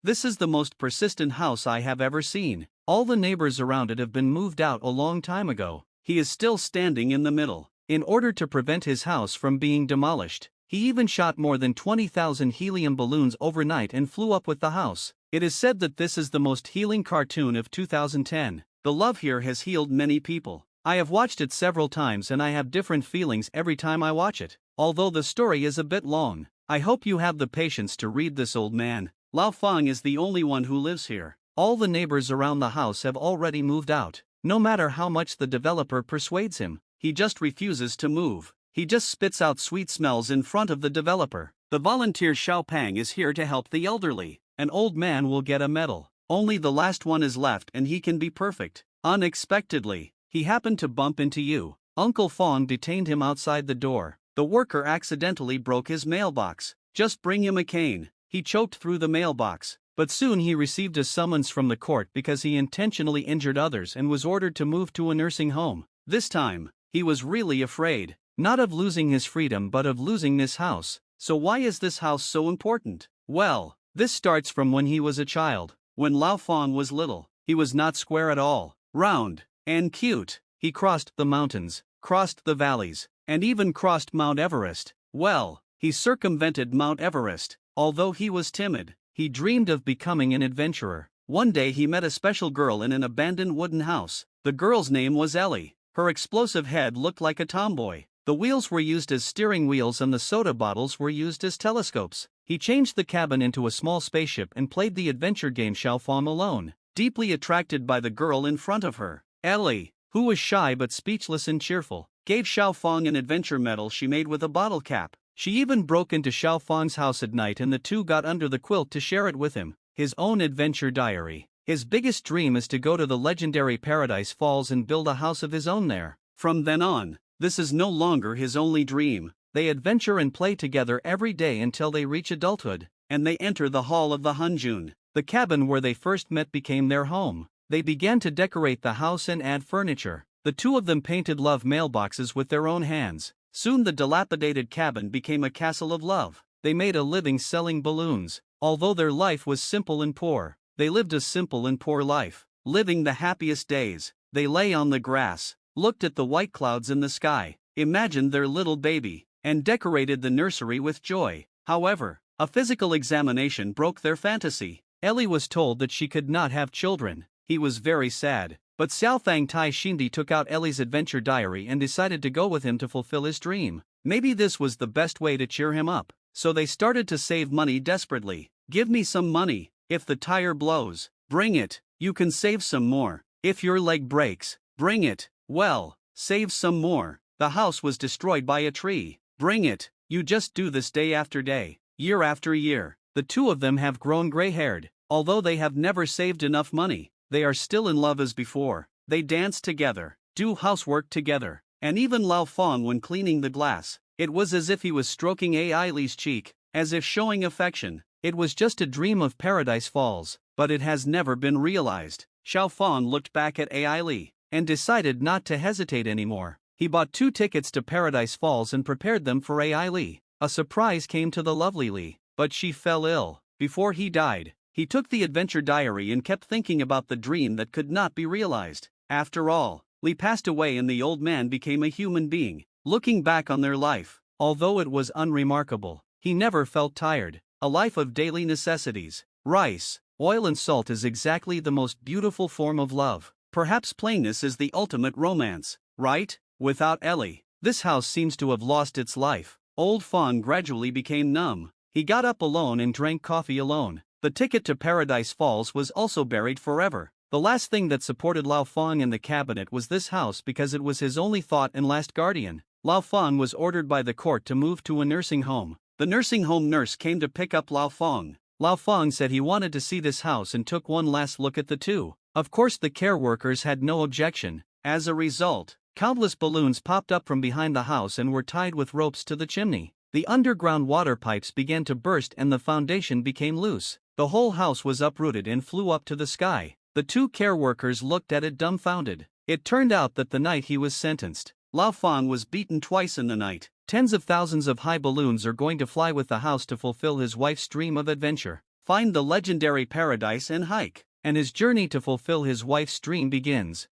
This is the most persistent house I have ever seen. All the neighbors around it have been moved out a long time ago. He is still standing in the middle. In order to prevent his house from being demolished, he even shot more than 20,000 helium balloons overnight and flew up with the house. It is said that this is the most healing cartoon of 2010. The love here has healed many people. I have watched it several times and I have different feelings every time I watch it. Although the story is a bit long, I hope you have the patience to read this. Old man Lao Feng is the only one who lives here. All the neighbors around the house have already moved out. No matter how much the developer persuades him, he just refuses to move. He just spits out sweet smells in front of the developer. The volunteer Xiao Pang is here to help the elderly. An old man will get a medal. Only the last one is left and he can be perfect. Unexpectedly, he happened to bump into you. Uncle Fong detained him outside the door. The worker accidentally broke his mailbox. Just bring him a cane. He choked through the mailbox. But soon he received a summons from the court because he intentionally injured others and was ordered to move to a nursing home. This time, he was really afraid. Not of losing his freedom but of losing this house. So why is this house so important? Well, this starts from when he was a child. When Lao Fong was little, he was not square at all, round, and cute. He crossed the mountains, crossed the valleys, and even crossed Mount Everest. Well, he circumvented Mount Everest. Although he was timid, he dreamed of becoming an adventurer. One day he met a special girl in an abandoned wooden house. The girl's name was Ellie. Her explosive head looked like a tomboy. The wheels were used as steering wheels and the soda bottles were used as telescopes. He changed the cabin into a small spaceship and played the adventure game Xiao Fong alone, deeply attracted by the girl in front of her. Ellie, who was shy but speechless and cheerful, gave Xiao Fong an adventure medal she made with a bottle cap. She even broke into Xiao Fong's house at night and the two got under the quilt to share it with him. His own adventure diary. His biggest dream is to go to the legendary Paradise Falls and build a house of his own there. From then on, this is no longer his only dream. They adventure and play together every day until they reach adulthood, and they enter the Hall of the Hunjun. The cabin where they first met became their home. They began to decorate the house and add furniture. The two of them painted love mailboxes with their own hands. Soon the dilapidated cabin became a castle of love. They made a living selling balloons. Although their life was simple and poor, they lived a simple and poor life, living the happiest days. They lay on the grass, looked at the white clouds in the sky, imagined their little baby, and decorated the nursery with joy. However, a physical examination broke their fantasy. Ellie was told that she could not have children. He was very sad, but Xiaofang Tai Shindi took out Ellie's adventure diary and decided to go with him to fulfill his dream. Maybe this was the best way to cheer him up. So they started to save money desperately. Give me some money. If the tire blows, bring it. You can save some more. If your leg breaks, bring it. Well, save some more. The house was destroyed by a tree. Bring it. You just do this day after day, year after year. The two of them have grown gray-haired. Although they have never saved enough money, they are still in love as before. They dance together, do housework together, and even Lao Fong when cleaning the glass. It was as if he was stroking Ai Li's cheek, as if showing affection. It was just a dream of Paradise Falls, but it has never been realized. Xiao Fong looked back at Ai Li, and decided not to hesitate anymore. He bought 2 tickets to Paradise Falls and prepared them for Ai Li. A surprise came to the lovely Li, but she fell ill. Before he died, he took the adventure diary and kept thinking about the dream that could not be realized. After all, Li passed away and the old man became a human being. Looking back on their life, although it was unremarkable, he never felt tired. A life of daily necessities. Rice, oil and salt is exactly the most beautiful form of love. Perhaps plainness is the ultimate romance, right? Without Ellie, this house seems to have lost its life. Old Fong gradually became numb. He got up alone and drank coffee alone. The ticket to Paradise Falls was also buried forever. The last thing that supported Lao Fong in the cabinet was this house because it was his only thought and last guardian. Lao Fong was ordered by the court to move to a nursing home. The nursing home nurse came to pick up Lao Fong. Lao Fong said he wanted to see this house and took one last look at the two. Of course the care workers had no objection. As a result, countless balloons popped up from behind the house and were tied with ropes to the chimney. The underground water pipes began to burst and the foundation became loose. The whole house was uprooted and flew up to the sky. The 2 care workers looked at it dumbfounded. It turned out that the night he was sentenced, Lao Fong was beaten twice in the night. Tens of thousands of high balloons are going to fly with the house to fulfill his wife's dream of adventure. find the legendary paradise and hike, and his journey to fulfill his wife's dream begins.